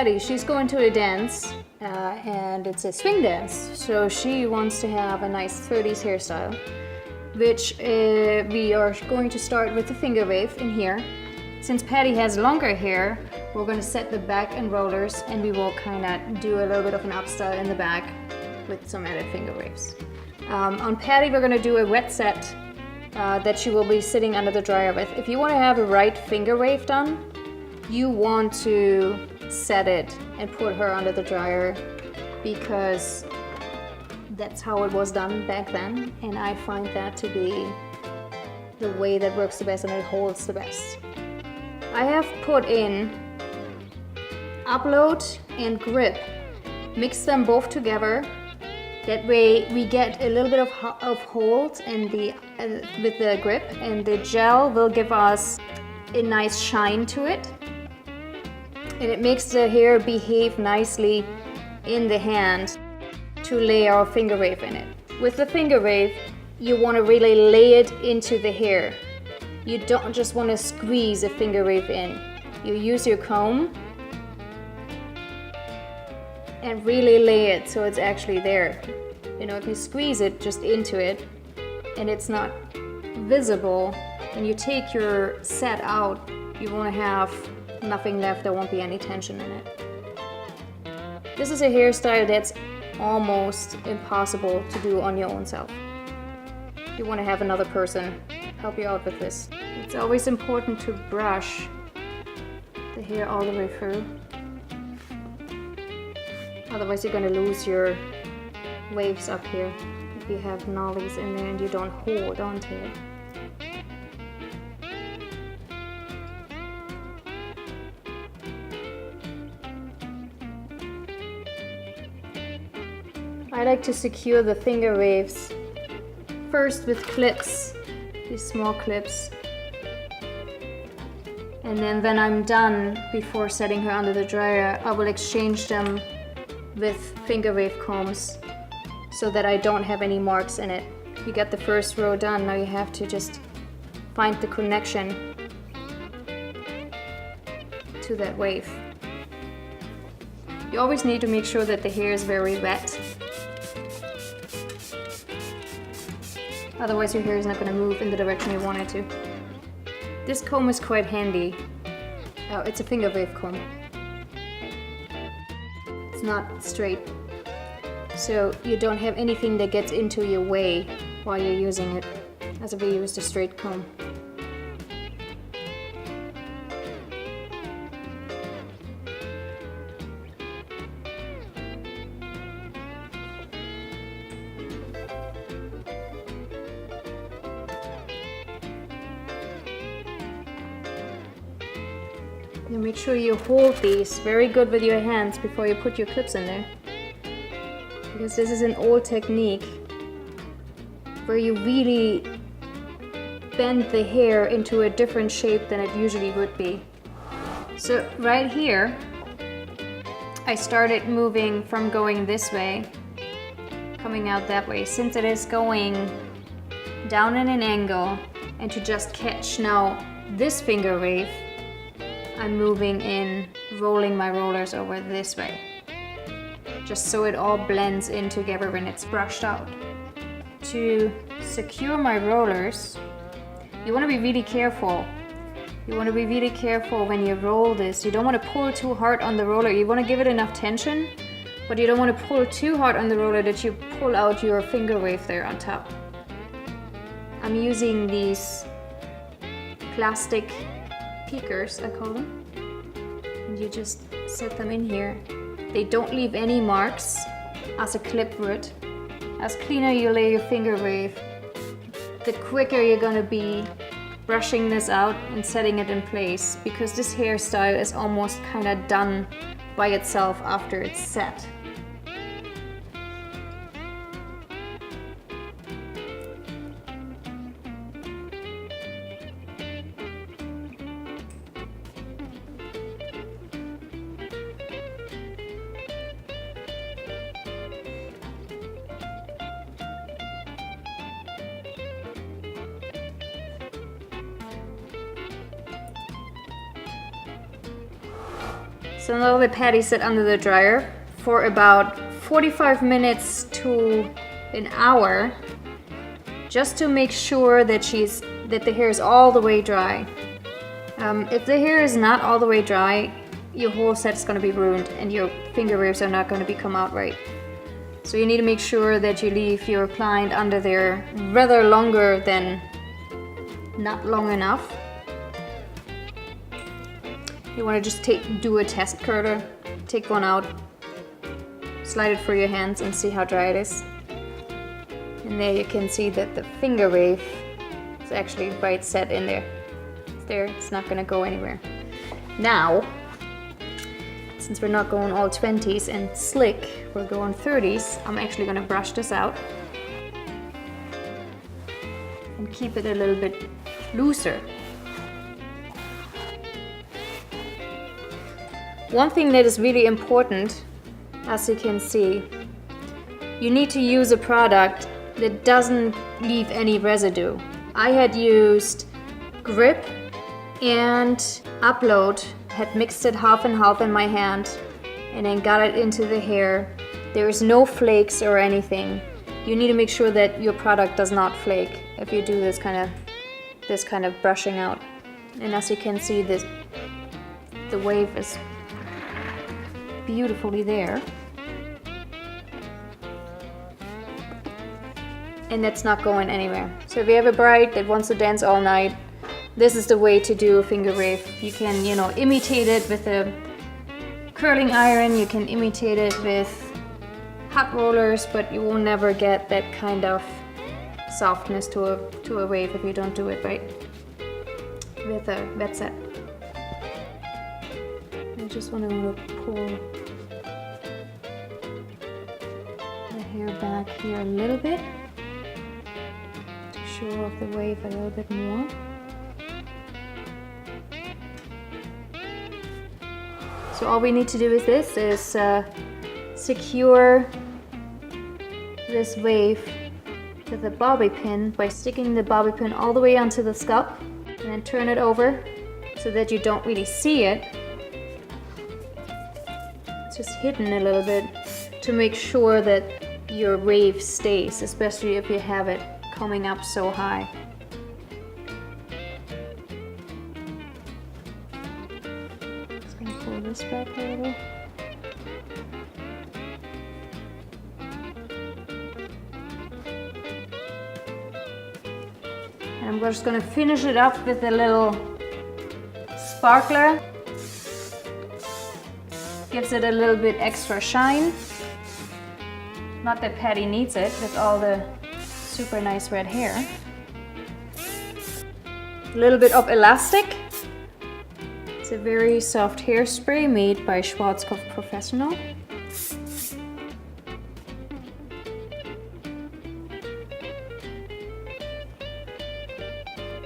Patty, she's going to a dance and it's a swing dance. So she wants to have a nice 30s hairstyle, which we are going to start with the finger wave in here. Since Patty has longer hair, we're going to set the back and rollers, and we will kind of do a little bit of an up style in the back with some added finger waves. On Patty, we're going to do a wet set that she will be sitting under the dryer with. If you want to have a right finger wave done, you want to set it and put her under the dryer, because that's how it was done back then, and I find that to be the way that works the best and it holds the best. I have put in upload and grip, mix them both together. That way we get a little bit of hold in with the grip, and the gel will give us a nice shine to it. And it makes the hair behave nicely in the hand to lay our finger wave in it. With the finger wave, you want to really lay it into the hair. You don't just want to squeeze a finger wave in. You use your comb and really lay it so it's actually there. You know, if you squeeze it just into it and it's not visible, and you take your set out, you want to have nothing left. There won't be any tension in it. This is a hairstyle that's almost impossible to do on your own self. You want to have another person help you out with this. It's always important to brush the hair all the way through. Otherwise you're going to lose your waves up here if you have nollies in there and you don't hold onto it. I like to secure the finger waves first with clips, these small clips, and then when I'm done, before setting her under the dryer, I will exchange them with finger wave combs so that I don't have any marks in it. You got the first row done, now you have to just find the connection to that wave. You always need to make sure that the hair is very wet. Otherwise your hair is not going to move in the direction you want it to. This comb is quite handy. Oh, it's a finger wave comb. It's not straight. So you don't have anything that gets into your way while you're using it, as if you used a straight comb. And make sure you hold these very good with your hands before you put your clips in there. Because this is an old technique where you really bend the hair into a different shape than it usually would be. So right here, I started moving from going this way, coming out that way, since it is going down in an angle, and to just catch now this finger wave, I'm moving in, rolling my rollers over this way, just so it all blends in together when it's brushed out. To secure my rollers, you want to be really careful. You want to be really careful when you roll this. You don't want to pull too hard on the roller. You want to give it enough tension, but you don't want to pull too hard on the roller that you pull out your finger wave there on top. I'm using these plastic peekers, I call them, and you just set them in here. They don't leave any marks as a clip would. As cleaner you lay your finger wave, the quicker you're gonna be brushing this out and setting it in place, because this hairstyle is almost kind of done by itself after it's set. So now the patty sit under the dryer for about 45 minutes to an hour, just to make sure that the hair is all the way dry. If the hair is not all the way dry, your whole set is going to be ruined and your finger waves are not going to come out right. So you need to make sure that you leave your client under there rather longer than not long enough. You want to just do a test curler, take one out, slide it through your hands and see how dry it is. And there you can see that the finger wave is actually right set in there. It's there, it's not going to go anywhere. Now, since we're not going all 20s and slick, we're going 30s, I'm actually going to brush this out and keep it a little bit looser. One thing that is really important, as you can see, you need to use a product that doesn't leave any residue. I had used Grip and Upload, had mixed it half and half in my hand and then got it into the hair. There is no flakes or anything. You need to make sure that your product does not flake if you do this kind of brushing out. And as you can see, the wave is beautifully there. And that's not going anywhere. So if you have a bride that wants to dance all night, this is the way to do a finger wave. You can, imitate it with a curling iron, you can imitate it with hot rollers, but you will never get that kind of softness to a wave if you don't do it right with a wet set. I just want to pull the hair back here a little bit to show off the wave a little bit more. So all we need to do with this is secure this wave with the bobby pin by sticking the bobby pin all the way onto the scalp and then turn it over so that you don't really see it. It's just hidden a little bit to make sure that your wave stays, especially if you have it coming up so high. Just gonna pull this back a little. And I'm just gonna finish it up with a little sparkler. Gives it a little bit extra shine. Not that Patty needs it with all the super nice red hair. A little bit of elastic. It's a very soft hairspray made by Schwarzkopf Professional.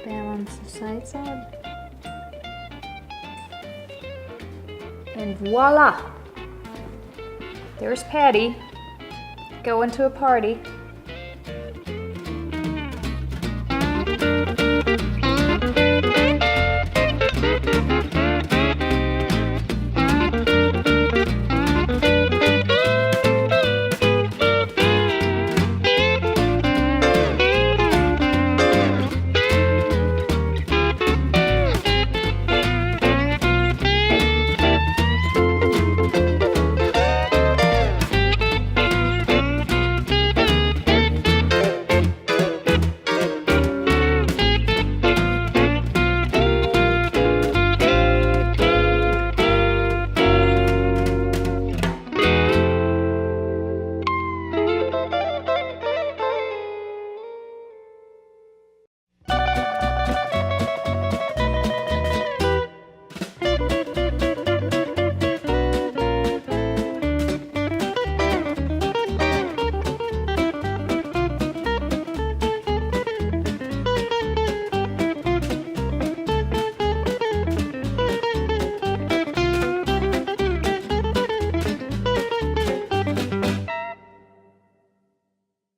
Balance the sides out. And voila! There's Patty going to a party.